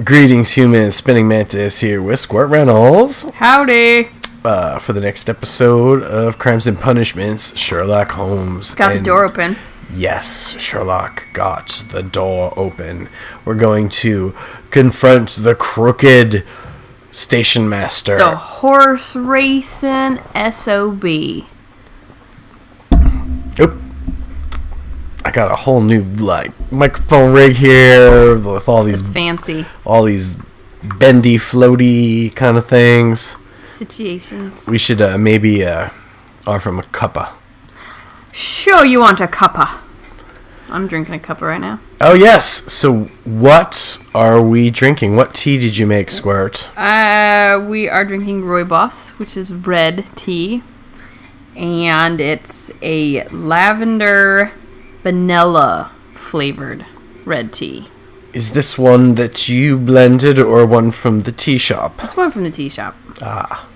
Greetings, humans. Spinningmantis here with Squirt Reynolds. Howdy. For the next episode of Crimes and Punishments, Sherlock Holmes. Got the door open. Yes, Sherlock got the door open. We're going to confront the crooked station master. The horse racing SOB. Oop. I got a whole new microphone rig here with all these It's fancy. all these bendy, floaty kind of things. Situations. We should maybe offer him a cuppa. Sure, you want a cuppa. I'm drinking a cuppa right now. Oh yes. So what are we drinking? What tea did you make, Squirt? We are drinking Rooibos, which is red tea, and it's a lavender vanilla flavored red tea. Is this one that you blended or one from the tea shop? It's one from the tea shop. Ah,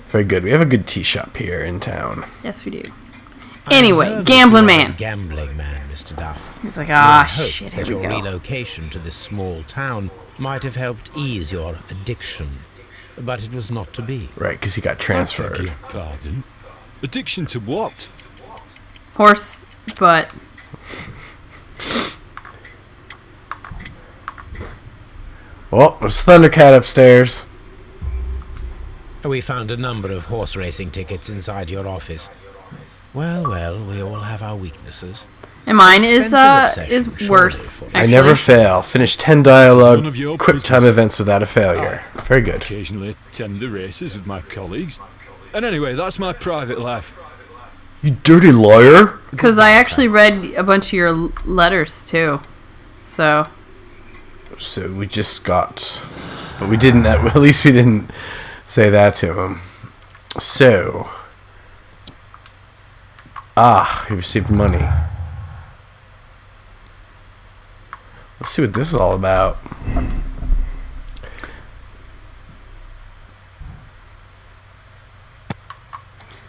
very good. We have a good tea shop here in town. Yes, we do. Anyway, gambling man. Gambling man, Mr. Duff. He's like, shit, here that we your go. relocation to this small town might have helped ease your addiction, but it was not to be. Right, because he got I beg transferred. your pardon? Addiction to what? Horse butt. Well, there's Thundercat upstairs. We found a number of horse racing tickets inside your office. Well, we all have our weaknesses. And mine is Expensive obsession, worse. surely, I Actually. never fail. Finish 10 None dialogue, of your quick time business. events without a failure. Very good. Occasionally attend the races with my colleagues. And anyway, that's my private life. You dirty lawyer. Because I actually read a bunch of your letters, too. So, So we just got... But we didn't... At least we didn't say that to him. So... he received money. Let's see what this is all about.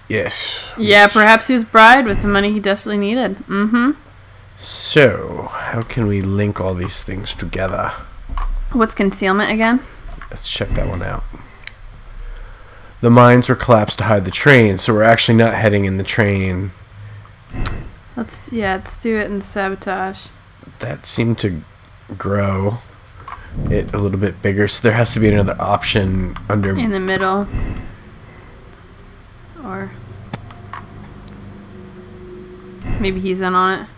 Yes. yeah, perhaps he was bribed with the money he desperately needed. Mm-hmm. So, how can we link all these things together? What's concealment again? Let's check that one out. The mines were collapsed to hide the train, so we're actually not heading in the train. Let's do it in sabotage. That seemed to grow it a little bit bigger, so there has to be another option under... In the middle. Or maybe he's in on it.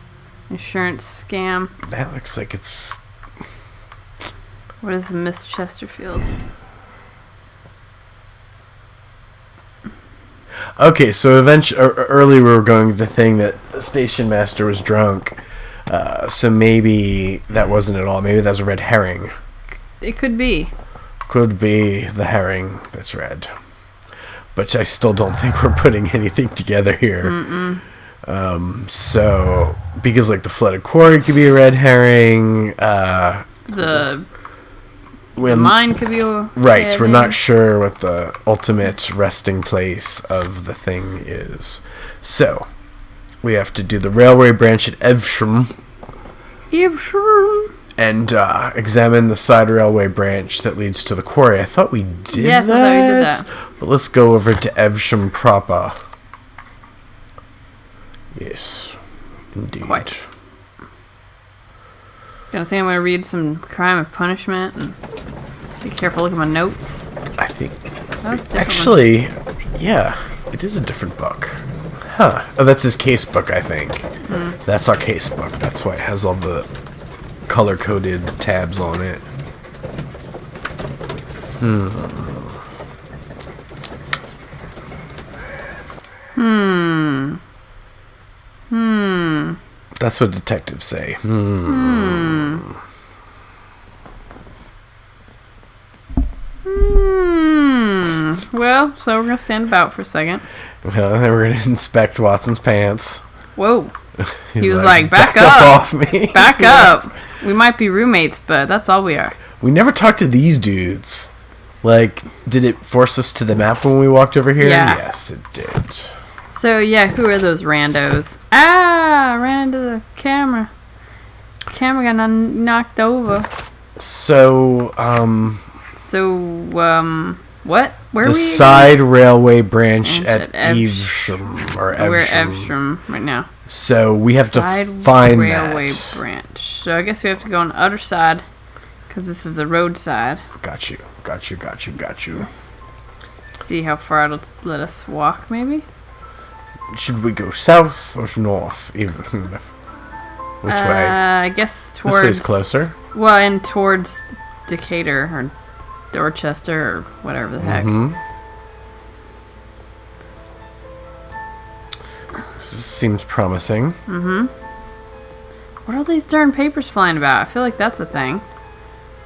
Insurance scam. That looks like it's... What is Miss Chesterfield? Okay, so earlier we were going with the thing that the station master was drunk. So maybe that wasn't at all. Maybe that was a red herring. It could be. Could be the herring that's red. But I still don't think we're putting anything together here. So, because like the flooded quarry could be a red herring. The mine could be a Right, we're herring. not sure what the ultimate resting place of the thing is. So, we have to do the railway branch at Evesham and examine the side railway branch that leads to the quarry. I thought we did Yeah, I that. thought we did that. But let's go over to Evesham proper. Yes, indeed. Quite. I think I'm going to read some Crime and Punishment and be careful looking at my notes. I think... That was a different one. Actually, yeah, it is a different book. Huh. Oh, that's his case book, I think. That's our case book. That's why it has all the color-coded tabs on it. That's what detectives say. Well, so we're going to stand about for a second. Well, then we're going to inspect Watson's pants. Whoa. He's He was like, back up up. off me. Back up. We might be roommates, but that's all we are. We never talked to these dudes. Like, did it force us to the map when we walked over here? Yeah. Yes, it did. So, yeah, who are those randos? Ah, I ran into the camera. Camera got knocked over. So, what? Where are the we? side railway branch Branch at at Evesham, or We're at Evesham. Evesham right now. So we have Side to find railway that. branch. So I guess we have to go on the other side, because this is the road side. Got you. See how far it'll let us walk, maybe? Should we go south or north? Even which way? I guess towards... This way's closer. Well, and towards Decatur, or Dorchester, or whatever the heck. This seems promising. What are these darn papers flying about? I feel like that's a thing.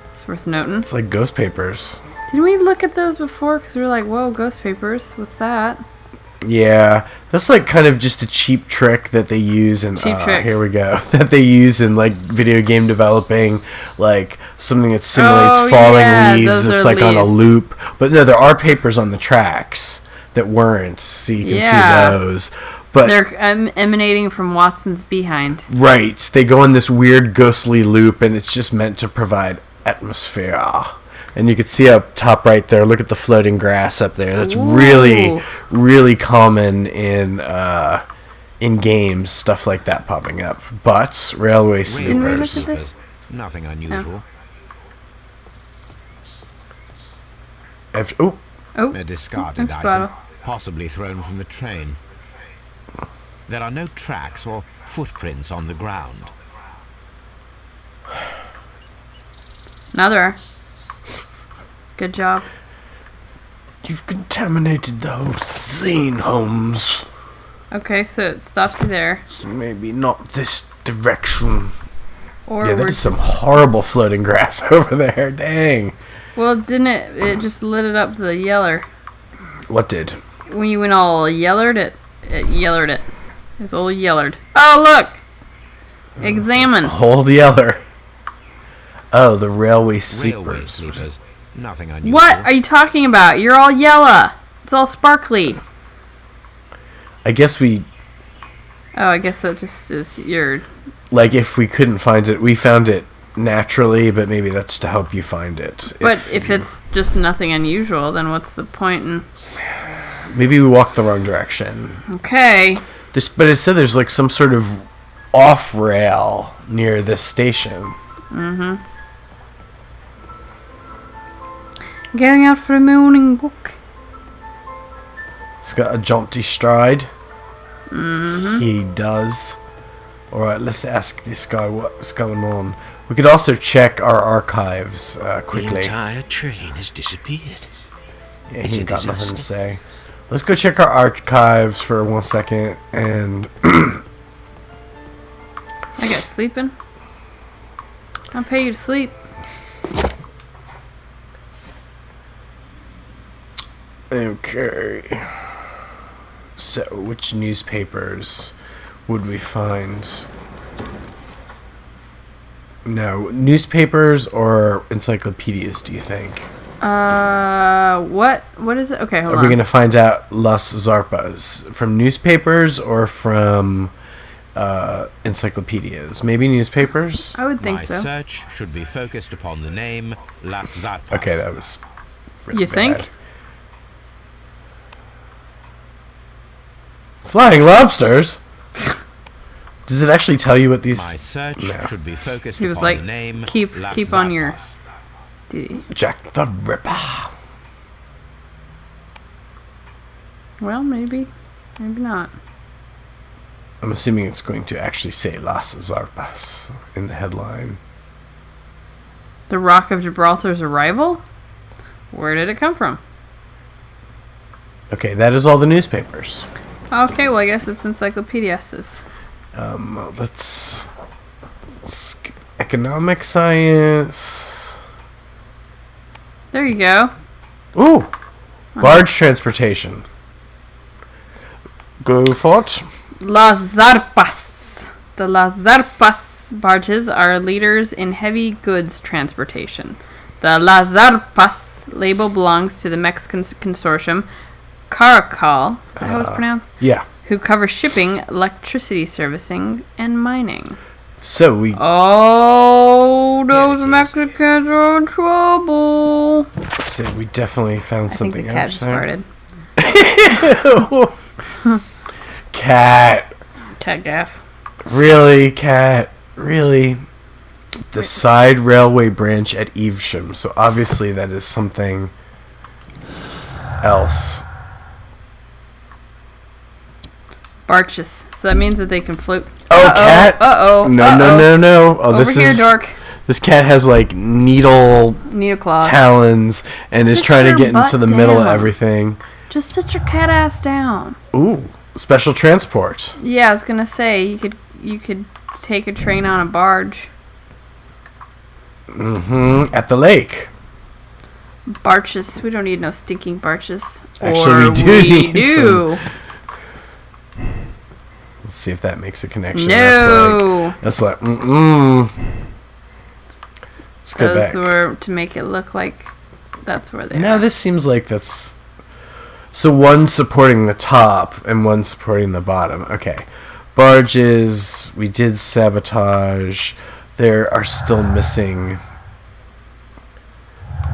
It's worth noting. It's like ghost papers. Didn't we look at those before? Because we were like, whoa, ghost papers. What's that? Yeah, that's like kind of just a cheap trick that they use in. Cheap trick. Here we go. That they use in like video game developing, like something that simulates falling leaves. Those That's are like on a leaves. loop. But no, there are papers on the tracks that weren't, so you can see those. But They're emanating from Watson's behind. right, they go on this weird ghostly loop, and it's just meant to provide atmosphere. And you can see up top right there, look at the floating grass up there. That's really, really common in games, stuff like that popping up. But railway Didn't we look sleepers. at this? Nothing unusual. Oh, A discarded empty item, bottle. possibly thrown from the train. There are no tracks or footprints on the ground. Now there are. Good job. You've contaminated the whole scene, Holmes. Okay, so it stops you there. So maybe not this direction. Or Yeah, we're that is some just- horrible floating grass over there. Dang. Well, didn't it? It just lit it up to the yeller. What did? When you went all yellered it yellered it. It's all yellered. Oh, look! Examine. Hold yeller. Oh, the railway Railway sleepers. sleepers. Nothing unusual. What are you talking about? You're all yellow. It's all sparkly. I guess we, Oh, I guess that just is your... like, if we couldn't find it, we found it naturally, but maybe that's to help you find it. But if it's just nothing unusual, then what's the point in... Maybe we walked the wrong direction. Okay. But it said there's like some sort of off rail near this station. Going out for a morning walk. It's got a jaunty stride. He does. Alright, let's ask this guy what's going on. We could also check our archives The quickly. entire train has disappeared. Yeah, It's he a ain't got nothing to disaster. say. Let's go check our archives for 1 second, and I got sleeping. I'll pay you to sleep. okay. So, which newspapers would we find? No, newspapers or encyclopedias, do you think? What is it? Okay, hold Are on. we going to find out Las Zarpas from newspapers or from encyclopedias? Maybe newspapers? I would think My so. search should be focused upon the name Las Zarpas. Okay, that was really You think? bad. Flying lobsters? Does it actually tell you what these... My search No. should be focused He was upon like, the name keep Las on your... Zarpas. Duty. Jack the Ripper. Well, maybe. Maybe not. I'm assuming it's going to actually say Las Zarpas in the headline. The Rock of Gibraltar's arrival? Where did it come from? Okay, that is all the newspapers. Okay, well, I guess it's encyclopedias. Let's skip economic science. There you go. Ooh! Barge transportation. Go for it. Las Zarpas. The Las Zarpas barges are leaders in heavy goods transportation. The Las Zarpas label belongs to the Mexican consortium Caracal, is that how it's pronounced? Yeah. Who covers shipping, electricity servicing, and mining. So we... Oh, Oh, those Mexicans are in trouble. So we definitely found I think the something cat else just there. farted. Cat. Cat gas. Really, cat? Really? The side railway branch at Evesham. So obviously that is something else. Barches. So that means that they can float. Oh, cat? Uh-oh. No. Oh, Over here, dork. This cat has like needle claws. talons and is Sit trying to your get into butt the middle of down. everything. Just sit your cat ass down. Ooh, special transport. Yeah, I was gonna say you could take a train on a barge. At the lake. Barches. We don't need no stinking barches. Actually, Or we do need do. Let's see if that makes a connection. No. That's like Let's go Those back. were to make it look like that's where they No, are. this seems like that's... So one supporting the top and one supporting the bottom. Okay. Barges. We did sabotage. There are still missing...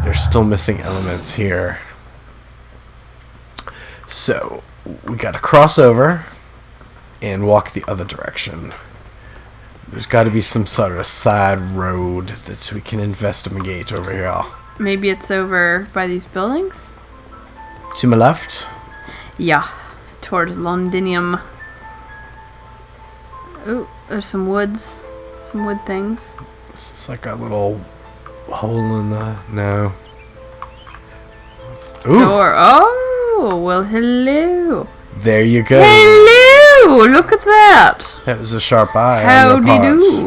There's still missing elements here. So, we gotta cross over and walk the other direction. There's gotta be some sort of side road that we can investigate over here. Maybe it's over by these buildings? To my left. Yeah. Towards Londinium. Ooh, there's some woods. Some wood things. This is like a little hole in the... No. Ooh, Door. Oh, well, hello. there you go. Hello! Look at that. That was a sharp eye. Howdy on your paws.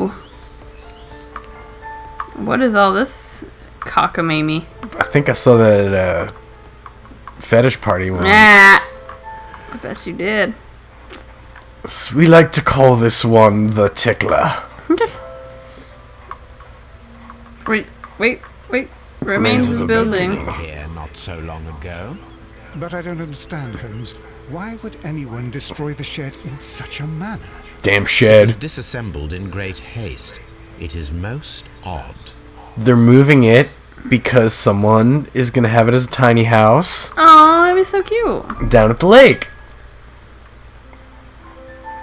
do. What is all this cockamamie? I think I saw that at a fetish party once. Nah. I bet you did. We like to call this one the tickler. Wait. Remains of the building. Here not so long ago. But I don't understand, Holmes. Why would anyone destroy the shed in such a manner? Damn It was shed. disassembled in great haste. It is most odd. They're moving it because someone is going to have it as a tiny house Aw, that'd be so cute. down at the lake.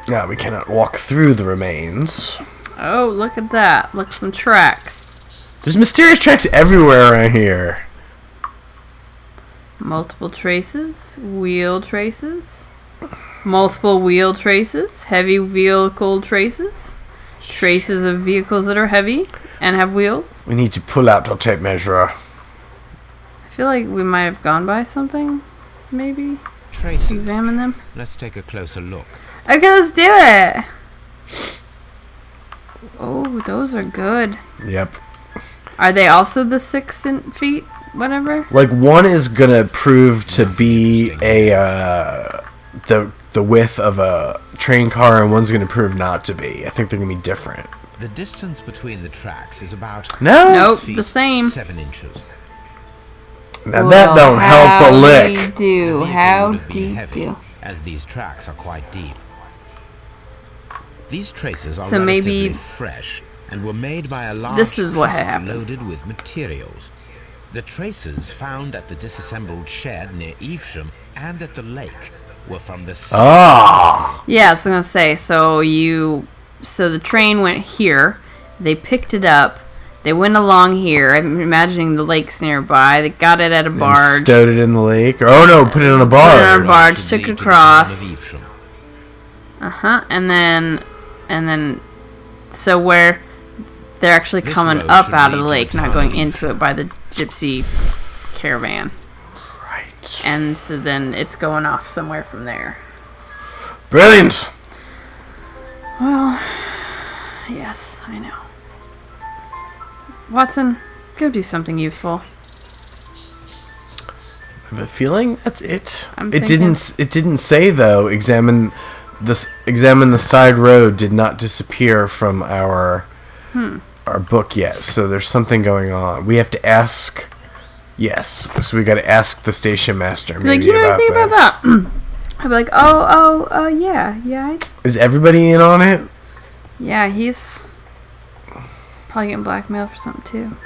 Now, we cannot walk through the remains. Oh, look at that. Look, some tracks. There's mysterious tracks everywhere around here. Multiple traces. Wheel traces. Multiple wheel traces. Heavy vehicle traces. Traces of vehicles that are heavy and have wheels. We need to pull out our tape measure. I feel like we might have gone by something. Maybe. Traces. Examine them. Let's take a closer look. Okay, let's do it. Oh, those are good. Yep. Are they also the 6 feet? Whatever. Like, one is gonna prove to be a the width of a train car, and one's gonna prove not to be. I think they're gonna be different. The distance between the tracks is about No. Nope, 6 feet, the same. 7 inches. Now that don't help a lick. Howdy The do. vehicle would How have do been you heavy, do? as these tracks are quite deep. These traces are So relatively maybe fresh and were made by a large this is what truck happened. loaded with materials. The traces found at the disassembled shed near Evesham and at the lake were from the same Ah. Yeah, I was gonna say. So the train went here. They picked it up. They went along here. I'm imagining the lake's nearby. They got it at a And barge. stowed it in the lake. Or, oh no, put it on a Put it on barge. a barge, should took lead it to the town of across. Evesham. And then, so where they're actually This coming road up should out of the lead to lake, the not town going of into it by the gypsy caravan. Right. And so then it's going off somewhere from there. Brilliant. Well, yes, I know. Watson, go do something useful. I have a feeling that's it. I'm It thinking- didn't say though. Examine the side road did not disappear from our book yet. So there's something going on. We have to ask. Yes, so we got to ask the station master Like, maybe you know about anything this. about that? I'd be like, yeah. Is everybody in on it? Yeah, he's Probably getting blackmailed for something too.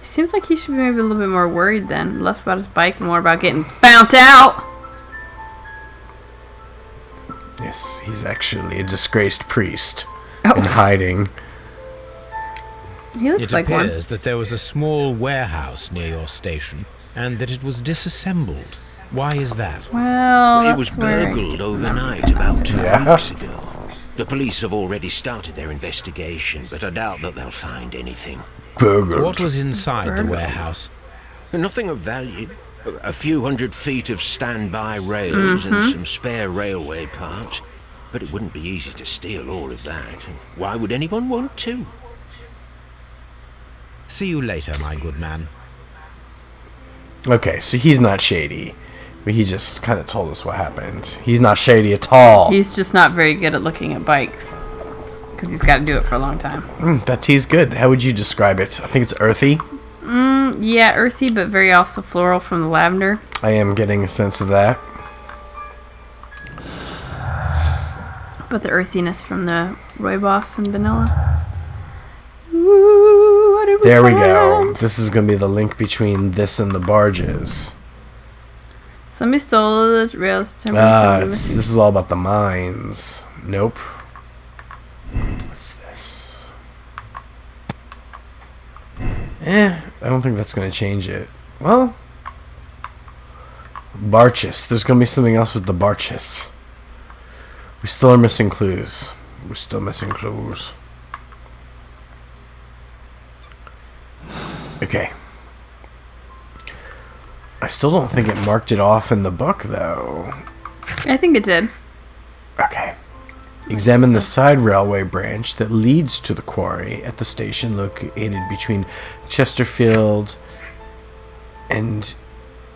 Seems like he should be maybe a little bit more worried then. Less about his bike and more about getting found out. Yes, he's actually a disgraced priest in hiding. He looks It like one. appears that there was a small warehouse near your station and that it was disassembled. Why is that? Well, It was that's where I burgled did overnight remember about that. 2 Yeah. weeks ago. The police have already started their investigation, but I doubt that they'll find anything. Burgled. What was inside the Burgled. warehouse? Nothing of value. A few hundred feet of standby rails and some spare railway parts. But it wouldn't be easy to steal all of that. Why would anyone want to? See you later, my good man. Okay, so he's not shady. But he just kind of told us what happened. He's not shady at all. He's just not very good at looking at bikes. Because he's got to do it for a long time. That tea's good. How would you describe it? I think it's earthy. Yeah, earthy, but very also floral from the lavender. I am getting a sense of that. But the earthiness from the rooibos and vanilla. Ooh, what did There we go. find? This is going to be the link between this and the barges. Somebody stole the rails. This is all about the mines. Nope. What's this? I don't think that's going to change it. Well, Barchis. There's going to be something else with the Barchis. We still are missing clues. We're still missing clues. Okay. I still don't think it marked it off in the book, though. I think it did. Okay. Examine the side railway branch that leads to the quarry at the station located between Chesterfield and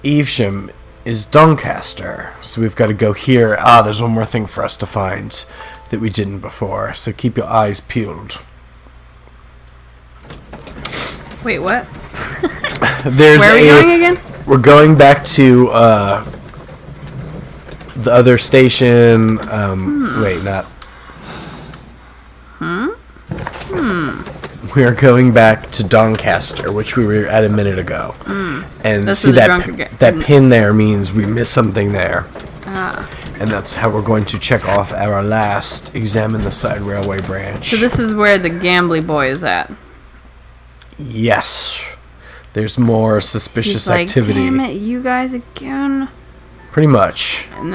Evesham is Doncaster. So we've got to go here. There's one more thing for us to find that we didn't before. So keep your eyes peeled. Wait, what? There's Where are we going again? We're going back to the other station. Wait, not. We are going back to Doncaster, which we were at a minute ago. And That's see where the drunk are that pin there means we missed something there. And that's how we're going to check off our last examine the side railway branch. So this is where the gambly boy is at. Yes. There's more suspicious He's like, activity. damn it, you guys again. Pretty much. And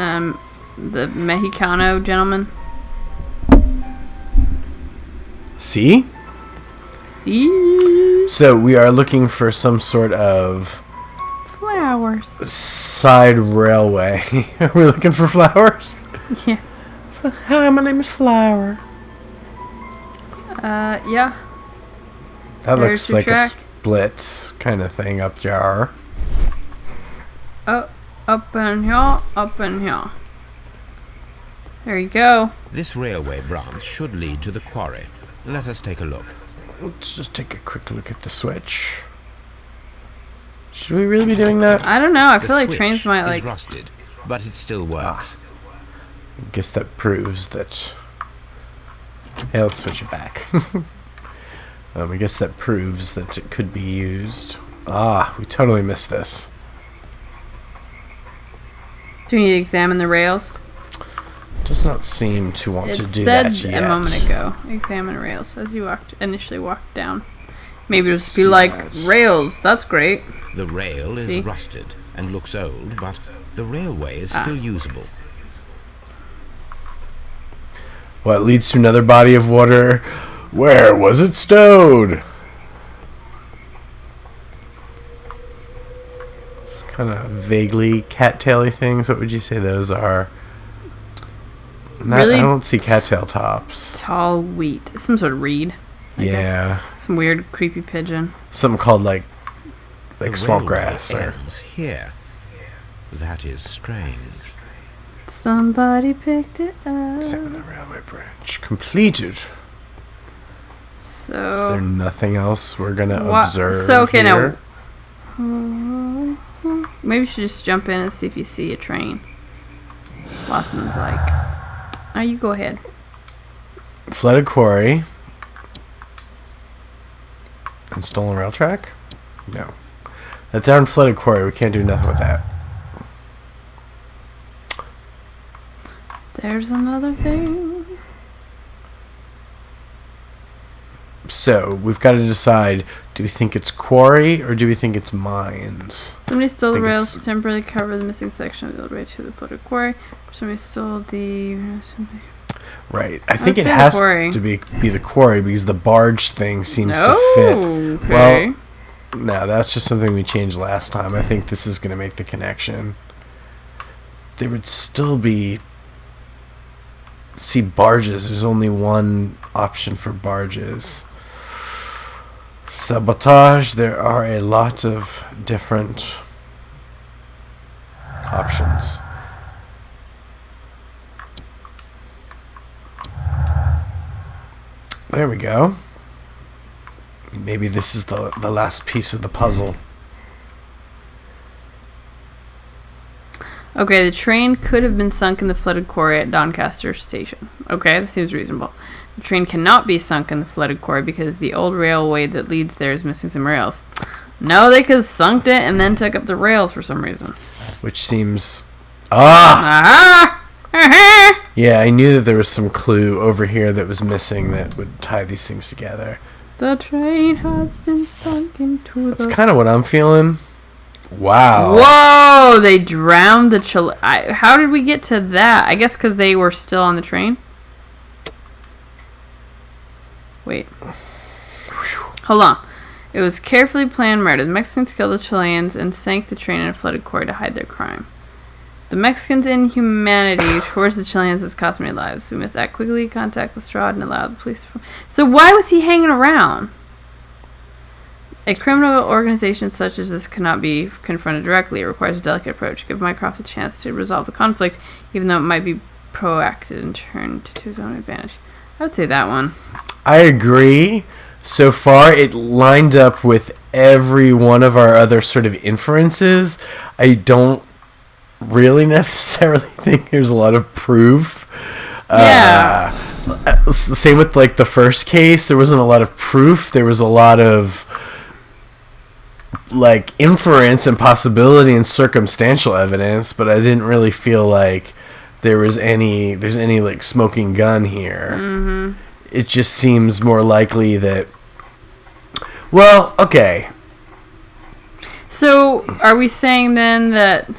the Mexicano gentleman. See? See? So we are looking for some sort of Flowers. side railway. Are we looking for flowers? Yeah. Hi, my name is Flower. Yeah. That There's looks your like track. a split kind of thing up there. Oh, up and here, up and here. There you go. This railway branch should lead to the quarry. Let us take a look. Let's just take a quick look at the switch. Should we really be doing that? I don't know. I The feel like switch trains might is like. rusted, but it still works. I guess that proves that... Yeah, let's switch it back. I guess that proves that it could be used. We totally missed this. Do we need to examine the rails? Does not seem to want It to do said that yet. a moment ago. Examine rails as you initially walked down. Maybe it'll just be do like that. rails. That's great. The rail is See? rusted and looks old, but the railway is still usable. Well, it leads to another body of water. Where was it stowed? It's kind of vaguely cattaily things. What would you say those are? Really I don't see cattail tops. Tall wheat. Some sort of reed. I guess. Yeah, Some weird, creepy pigeon. something called like The swamp railway grass. Or, ends here. That is strange. Somebody picked it up. examine the railway branch. Completed. Is there So. nothing else we're gonna observe So, okay, here? now. Maybe you should just jump in and see if you see a train. Watson's like, you go ahead. Flooded quarry. Stolen rail track? No. That darn flooded quarry. We can't do nothing with that. There's another thing. So, we've got to decide, do we think it's quarry or do we think it's mines? Somebody stole the think rails it's- to temporarily cover the missing section of the old way to the flooded quarry. Somebody stole the... Right. I think Let's it say the has quarry. to be the quarry because the barge thing seems to Oh, fit. okay. Well, no, that's just something we changed last time. I think this is going to make the connection. There would still be... See, barges. There's only one option for barges. Sabotage. There are a lot of different options. There we go. Maybe this is the last piece of the puzzle. Okay, the train could have been sunk in the flooded quarry at Doncaster Station. Okay, that seems reasonable. The train cannot be sunk in the flooded quarry because the old railway that leads there is missing some rails. No, they could have sunk it and then took up the rails for some reason. Which seems... Ah! Aha! Yeah, I knew that there was some clue over here that was missing that would tie these things together. The train has been sunk into That's the... kind of what I'm feeling. Wow. Whoa! They drowned the how did we get to that? I guess because they were still on the train? Wait. Hold on. It was carefully planned murder. The Mexicans killed the Chileans and sank the train in a flooded quarry to hide their crime. The Mexicans' inhumanity towards the Chileans has cost many lives. We must act quickly, contact Lestrade, and allow the police to... So why was he hanging around? A criminal organization such as this cannot be confronted directly. It requires a delicate approach. Give Mycroft a chance to resolve the conflict, even though it might be proactive and turned to his own advantage. I would say that one. I agree. So far, it lined up with every one of our other sort of inferences. I don't really necessarily think there's a lot of proof. Yeah. Same with like the first case. There wasn't a lot of proof. There was a lot of like inference and possibility and circumstantial evidence, but I didn't really feel like there's any like smoking gun here. Mm-hmm. It just seems more likely that... Well, okay. So, are we saying then that...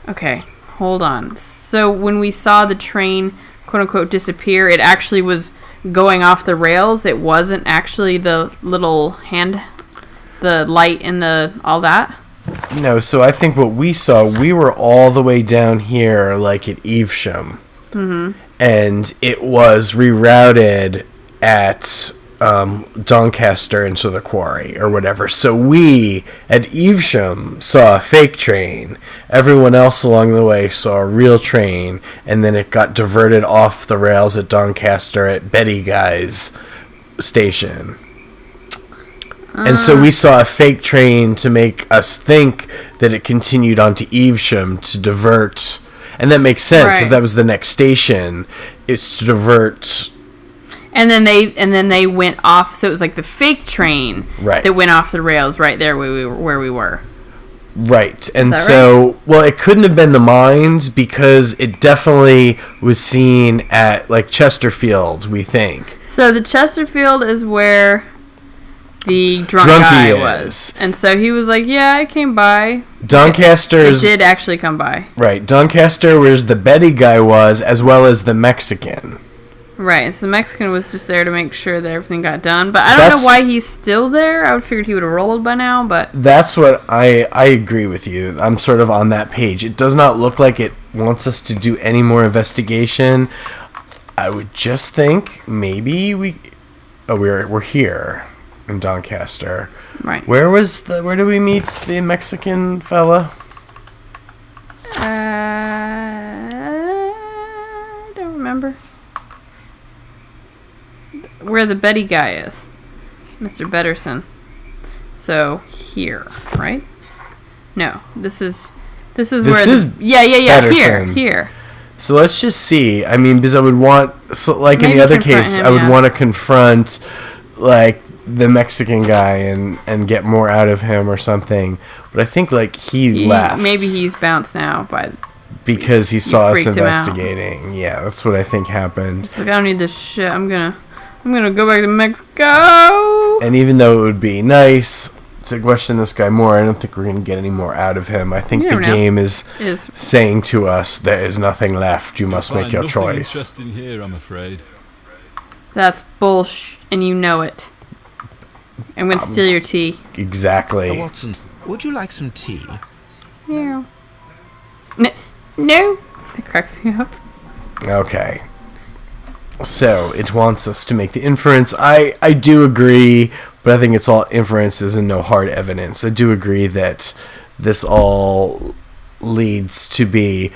Okay, hold on. So, when we saw the train, quote-unquote, disappear, it actually was going off the rails? It wasn't actually the little the light and all that? No, so I think what we saw, we were all the way down here, like at Evesham. Mm-hmm. And it was rerouted at Doncaster into the quarry or whatever. So we at Evesham saw a fake train. Everyone else along the way saw a real train, and then it got diverted off the rails at Doncaster at Betty Guy's station. And so we saw a fake train to make us think that it continued on to Evesham to divert. And that makes sense. Right. If that was the next station, it's to divert. And then they went off. So it was like the fake train Right. that went off the rails right there where we were. Right. And that so, well, it couldn't have been the mines because it definitely was seen at like Chesterfield, we think. So the Chesterfield is where the drunk Drunkie guy is. was. And so he was like, yeah, I came by. Doncaster's... It did actually come by. Right. Doncaster, where the Betty guy was, as well as the Mexican. Right, so the Mexican was just there to make sure that everything got done. But I don't know why he's still there. I would figured he would have rolled by now, but... That's what I agree with you. I'm sort of on that page. It does not look like it wants us to do any more investigation. I would just think maybe we're here in Doncaster. Right. Where do we meet the Mexican fella? I don't remember. Where the Betty guy is. Mr. Betterson. So, here, right? No, this is yeah, Betterson. here. So let's just see. I mean, because I would want, so like in Maybe the other confront case, him, I would yeah. want to confront, like, the Mexican guy and get more out of him or something. But I think like he left. Maybe he's bounced now because he saw us freaked him out. investigating. Yeah, that's what I think happened. It's like, I don't need this shit. I'm gonna go back to Mexico. And even though it would be nice to question this guy more, I don't think we're gonna get any more out of him. I think the game is saying to us, there is nothing left. You must make your choice. Interesting here, I'm afraid. That's bullshit, and you know it. I'm gonna steal your tea. Exactly. Watson, would you like some tea? Yeah. No. That cracks me up. Okay. So, it wants us to make the inference. I do agree, but I think it's all inferences and no hard evidence. I do agree that this all leads to be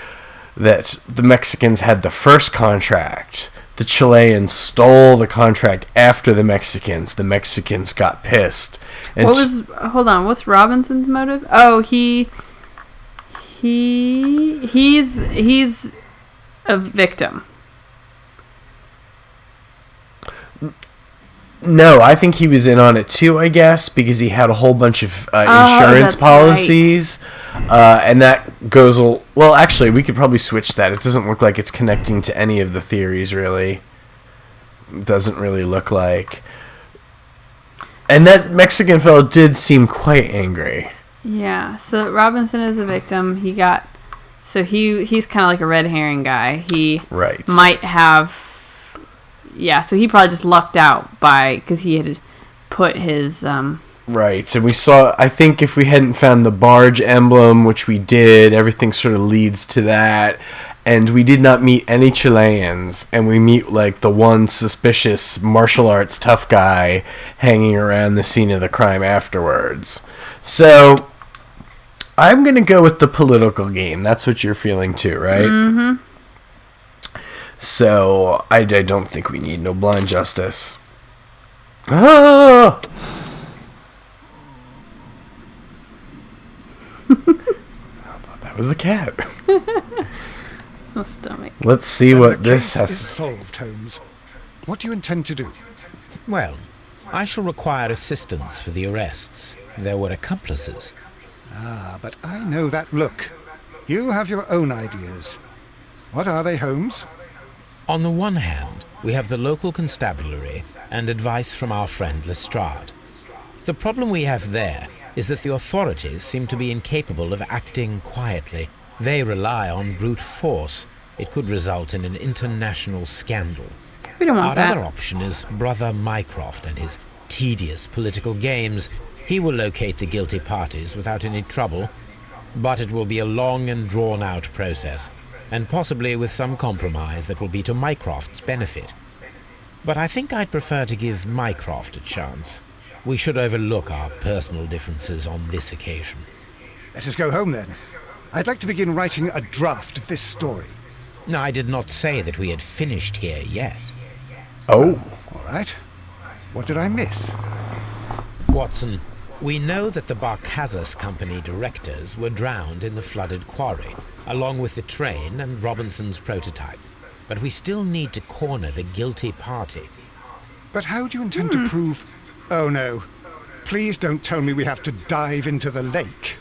that the Mexicans had the first contract. The Chileans stole the contract after the Mexicans. The Mexicans got pissed. And Hold on, what's Robinson's motive? Oh, he's a victim. No, I think he was in on it too, I guess, because he had a whole bunch of insurance policies. Right. And that goes... Well, actually, we could probably switch that. It doesn't look like it's connecting to any of the theories, really. It doesn't really look like. And that Mexican fellow did seem quite angry. Yeah, so Robinson is a victim. He's kind of like a red herring guy. He might have... Yeah, so he probably just lucked out because he had put his... Right, and we saw... I think if we hadn't found the barge emblem, which we did, everything sort of leads to that. And we did not meet any Chileans, and we meet, like, the one suspicious martial arts tough guy hanging around the scene of the crime afterwards. So, I'm going to go with the political game. That's what you're feeling too, right? Mm-hmm. So, I don't think we need no blind justice. Ah! I thought that was the cat. It's my stomach. Let's see what this has. Is solved, Holmes. What do you intend to do? Well, I shall require assistance for the arrests. There were accomplices. Ah, but I know that look. You have your own ideas. What are they, Holmes? On the one hand, we have the local constabulary and advice from our friend Lestrade. The problem we have there is that the authorities seem to be incapable of acting quietly. They rely on brute force. It could result in an international scandal. We don't want that. Our other option is Brother Mycroft and his tedious political games. He will locate the guilty parties without any trouble, but it will be a long and drawn-out process, and possibly with some compromise that will be to Mycroft's benefit. But I think I'd prefer to give Mycroft a chance. We should overlook our personal differences on this occasion. Let us go home, then. I'd like to begin writing a draft of this story. No, I did not say that we had finished here yet. Oh. All right. What did I miss? Watson, we know that the Barcazas Company directors were drowned in the flooded quarry, along with the train and Robinson's prototype. But we still need to corner the guilty party. But how do you intend to prove... Oh, no. Please don't tell me we have to dive into the lake.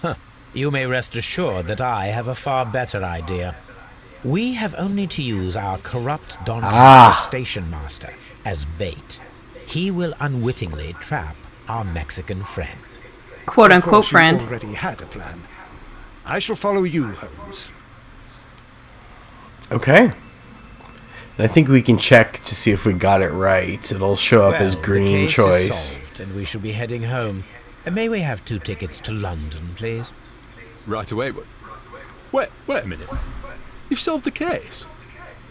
Huh. You may rest assured that I have a far better idea. We have only to use our corrupt Don station master as bait. He will unwittingly trap our Mexican friend. Quote-unquote friend. You already had a plan. I shall follow you, Holmes. Okay. And I think we can check to see if we got it right. It'll show up as green the case choice. Is solved, and we shall be heading home. And may we have 2 tickets to London, please? Right away. Wait a minute. You've solved the case?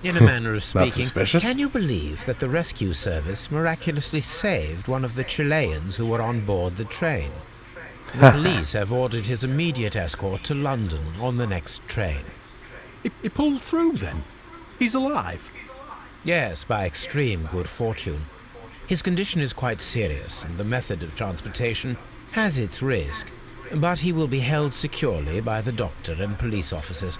In a manner of speaking, suspicious. Can you believe that the rescue service miraculously saved one of the Chileans who were on board the train? The police have ordered his immediate escort to London on the next train. He pulled through, then? He's alive? Yes, by extreme good fortune. His condition is quite serious, and the method of transportation has its risk, but he will be held securely by the doctor and police officers.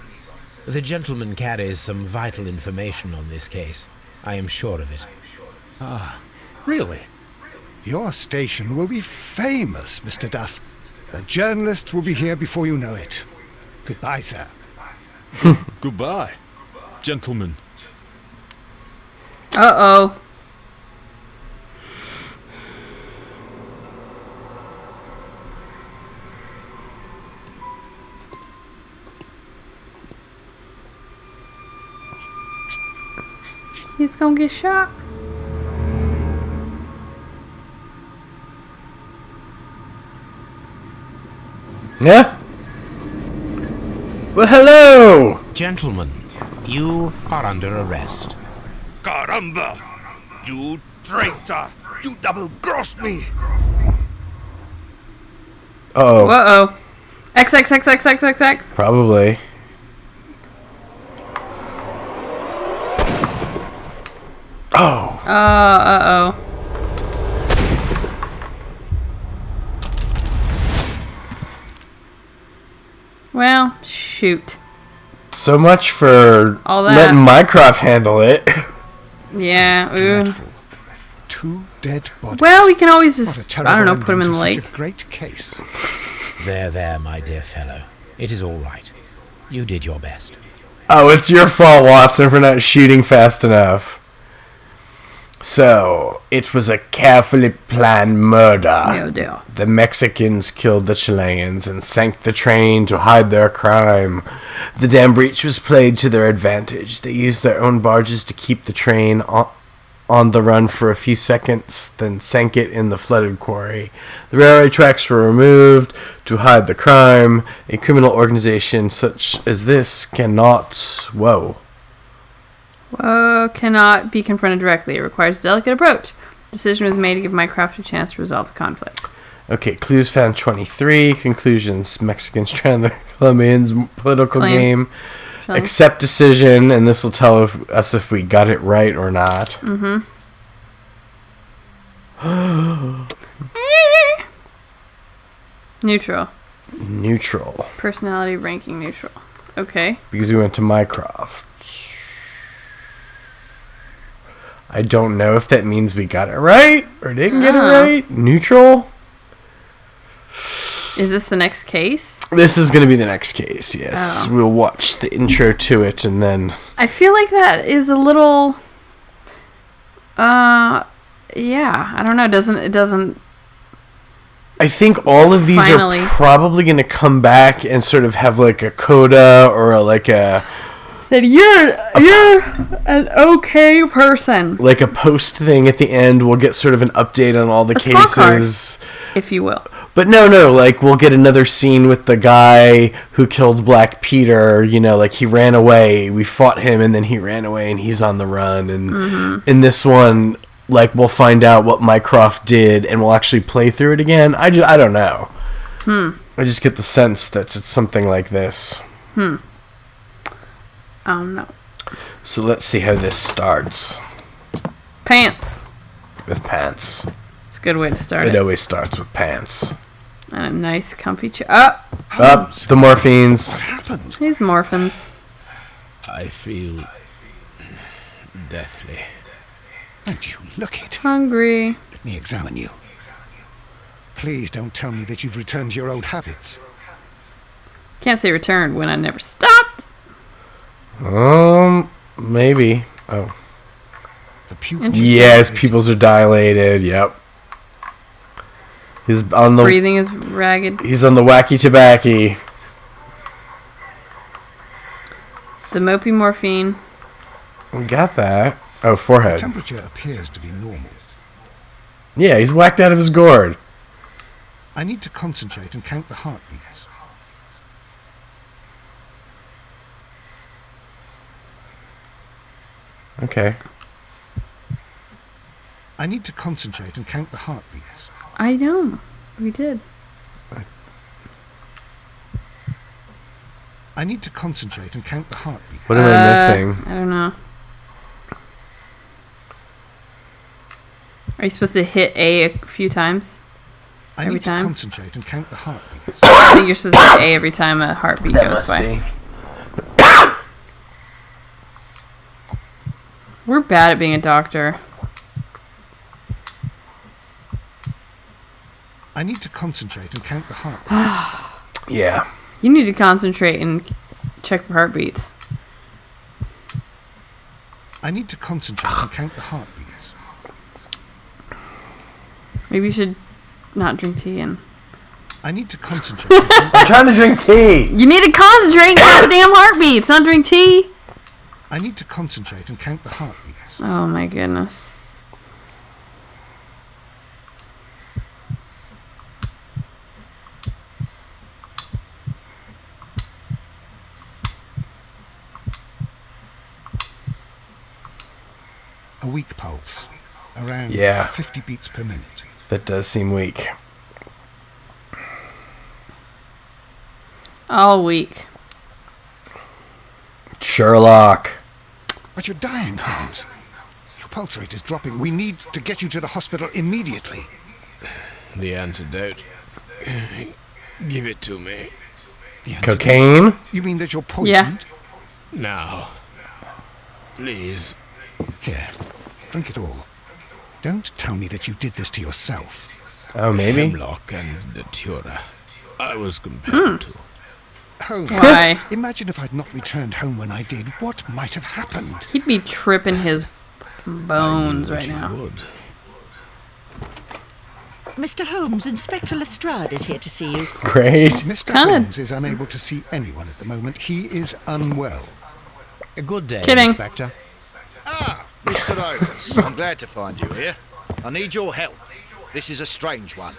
The gentleman carries some vital information on this case. I am sure of it. Ah, really? Your station will be famous, Mr. Duff. The journalists will be here before you know it. Goodbye, sir. Goodbye, gentlemen. Uh-oh. He's gonna get shot. Yeah? Well, hello! Gentlemen, you are under arrest. Caramba! You traitor! You double-crossed me! Uh-oh. Uh-oh. XXXXXXX. Probably. Oh. Uh-oh. Well, shoot. So much for All that. letting Mycroft handle it. Yeah, ooh. Dreadful. 2 dead bodies. Well, we can always What just, a terrible I don't know, ending put him in to the such lake. a great case. There, my dear fellow. It is all right. You did your best. Oh, it's your fault, Watson, for not shooting fast enough. So, it was a carefully planned murder. Oh, dear. The Mexicans killed the Chileans and sank the train to hide their crime. The dam breach was played to their advantage. They used their own barges to keep the train on the run for a few seconds, then sank it in the flooded quarry. The railway tracks were removed to hide the crime. A criminal organization such as this cannot... Cannot be confronted directly. It requires a delicate approach. Decision was made to give Mycroft a chance to resolve the conflict. Okay, clues found 23. Conclusions. Mexicans trying the Colombians' political Claims. game. Shall I- Accept decision, and this will tell us if we got it right or not. Neutral. Neutral. Personality ranking neutral. Okay. Because we went to Mycroft. I don't know if that means we got it right or didn't get it right. Neutral. Is this the next case? This is going to be the next case, yes. Oh. We'll watch the intro to it and then... I feel like that is a little... yeah. I don't know. It doesn't... I think all of these Finally. are probably going to come back and sort of have like a coda or a Said, you're an okay person, like a post thing at the end. We'll get sort of an update on all the scorecard. cases. if you will. But no, like, we'll get another scene with the guy who killed Black Peter, like, he ran away, we fought him, and then he ran away, and he's on the run, and in this one, like, we'll find out what Mycroft did, and we'll actually play through it again. I don't know. I just get the sense that it's something like this. Oh, no. So let's see how this starts. Pants. With pants. It's a good way to start It it. always starts with pants. And a nice comfy chair. Oh, Up, the morphines. What happened? these morphins. I feel deathly. Don't you look it. Hungry. Let me examine you. Please don't tell me that you've returned to your old habits. Can't say returned when I never stopped. Maybe. Oh. The pupils. Yes, pupils are dilated. Yep. He's on the Breathing is ragged. He's on the wacky tobacco. The mopey morphine. We got that. Oh, forehead. Temperature appears to be normal. Yeah, he's whacked out of his gourd. I need to concentrate and count the heartbeats. Okay. I need to concentrate and count the heartbeats. I know. We did. I need to concentrate and count the heartbeats. What am I missing? I don't know. Are you supposed to hit A a few times? I Every need time? to concentrate and count the heartbeats. I think you're supposed to hit A every time a heartbeat goes by. We're bad at being a doctor. I need to concentrate and count the heartbeats. Yeah. You need to concentrate and check for heartbeats. I need to concentrate and count the heartbeats. Maybe you should not drink tea and... I need to concentrate and count I'm trying to drink tea. You need to concentrate and count the damn heartbeats, not drink tea. I need to concentrate and count the heartbeats. Oh my goodness. A weak pulse. Around Yeah. 50 beats per minute. That does seem weak. All week. Sherlock. But you're dying, Holmes. Your pulse rate is dropping. We need to get you to the hospital immediately. The antidote. Give it to me. The antidote? Cocaine? You mean that you're Yeah. poisoned? Now. Please. Here, drink it all. Don't tell me that you did this to yourself. Oh, maybe. Hemlock and Datura. I was compelled to. Holmes, Why? imagine if I'd not returned home when I did. What might have happened? He'd be tripping his bones right You now. would. Mr. Holmes, Inspector Lestrade is here to see you. Great. Mr. kinda- Holmes is unable to see anyone at the moment. He is unwell. A good day, Kidding. Inspector. Mr. Holmes, I'm glad to find you here. I need your help. This is a strange one.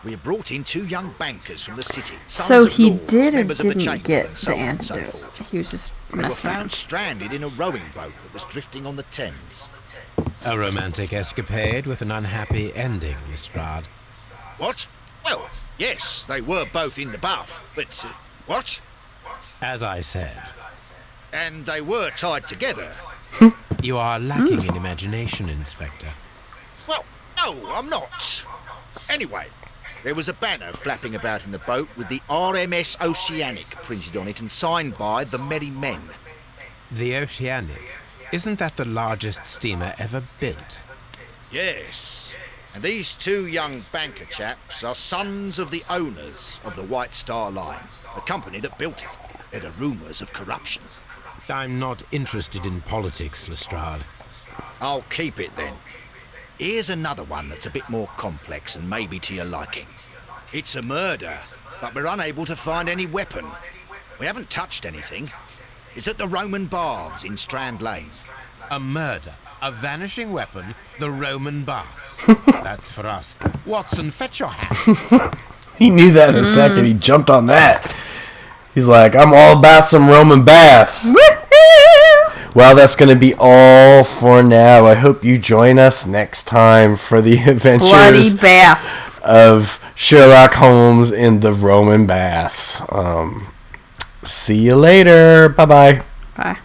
We have brought in 2 young bankers from the city. sons So of he lords, did or members of the didn't chamber, get and so the on and so antidote? forth. He was just They were messing found around. stranded in a rowing boat that was drifting on the Thames. A romantic escapade with an unhappy ending, Lestrade. What? Well, yes, they were both in the bath, but... what? As I said, And they were tied together. you are lacking in imagination, Inspector. Well, no, I'm not. Anyway, there was a banner flapping about in the boat with the RMS Oceanic printed on it and signed by the Merry Men. The Oceanic. Isn't that the largest steamer ever built? Yes. And these 2 young banker chaps are sons of the owners of the White Star Line, the company that built it. There are rumours of corruption. I'm not interested in politics, Lestrade. I'll keep it then. Here's another one that's a bit more complex and maybe to your liking. It's a murder, but we're unable to find any weapon. We haven't touched anything. It's at the Roman Baths in Strand Lane. A murder, a vanishing weapon, the Roman baths. That's for us. Watson, fetch your hat. He knew that in a second. He jumped on that. He's like, I'm all about some Roman baths. Well, that's going to be all for now. I hope you join us next time for the Bloody adventures baths. of Sherlock Holmes in the Roman baths. See you later. Bye-bye. Bye.